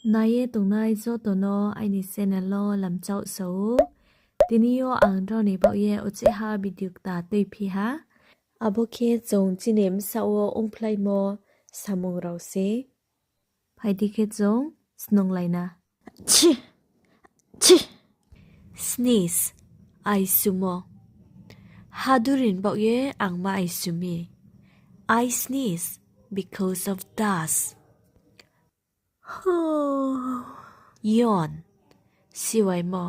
Naye tung nai zo to no ai ni sen lo lam chau so. Tinio ang ro ni bao ye o che ha bidyuk ta tui phi ha. Abo khe zong chinim sao ong plai mo samung rau se. Phai di khe zong snong lai na. Chi! Chi! Sneeze. Ai sumo. Hadurin bao ye ang ma ai sumi. I sneeze because of dust. Yawn. Siwai mo.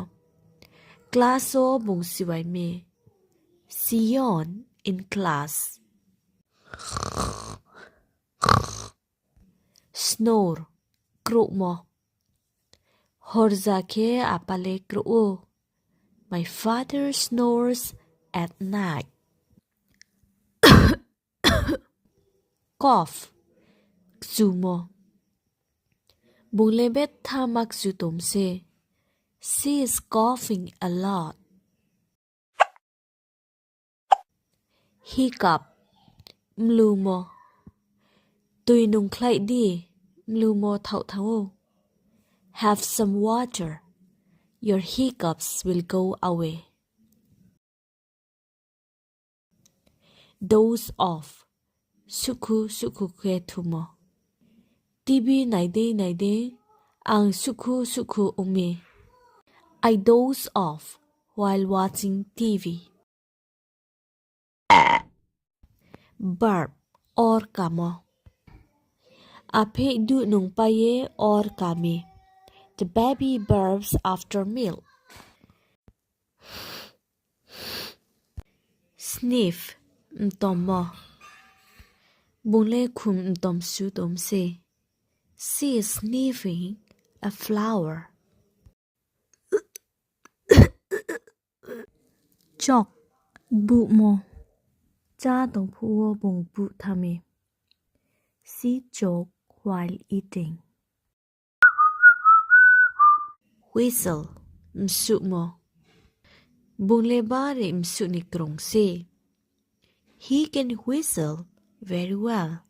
Classo bung siwai me. Si yawn in class. Snore. Kru mo. Horza ke apale kru. My father snores at night. Cough. Sumo. Bunglebet thamak sutom se. She is coughing a lot. Hiccup. Mlumo. Tui nung klai di. Mlumo thau thau. Have some water. Your hiccups will go away. Doze off. Suku suku ke tumo. TV naide ang suku suku umi. I doze off while watching TV. Burp or kamo. Ape du nung paye or kami. The baby burps after milk. Sniff. Mtomo. Bungle kum mtom su tom se. She is sniffing a flower. Chok. Bu mo. Cha tong puo bong bu thame. She choked while eating. Whistle. Msu mo. Bungle bare msu ni krong se. He can whistle very well.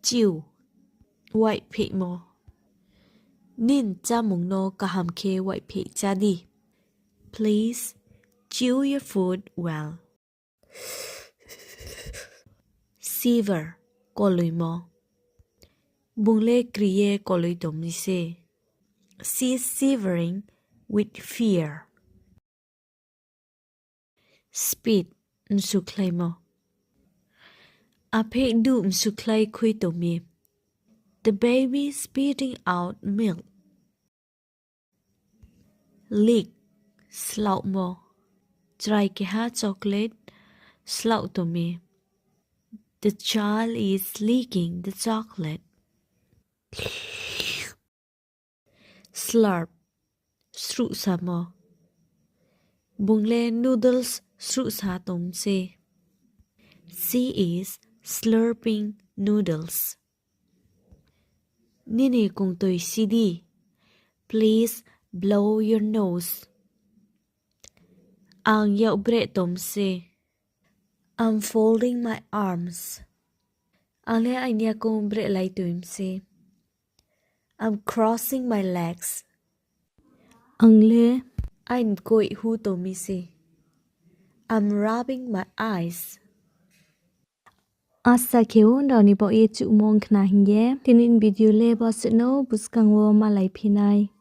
Chew. White pig mo. Nin cha mung no kaham ke white pig cha di. Please chew your food well. Sever. Kolui mo. Bungle kriye kolui dom ni se. She is shivering with fear. Spit. Msuklay mo. Ape du msuklay kui to mi. The baby spitting out milk. Lick. Slau mo. Try ke ha chocolate. Slau to mi. The child is licking the chocolate. Slurp. Sru sa mo. Bungle noodles sru sa tom se. She is slurping noodles. Nini kung toy sidi. Please blow your nose. Ang yau bre tom se. I'm folding my arms. Ang le ay niya kung bre lay tuim se. I'm crossing my legs. Ang le ay koi hu tomi se. I'm rubbing my eyes. Asa keun daw ni bo ye chu mong khna hingye. Tinin video le bo sino buskang wo malai phinai.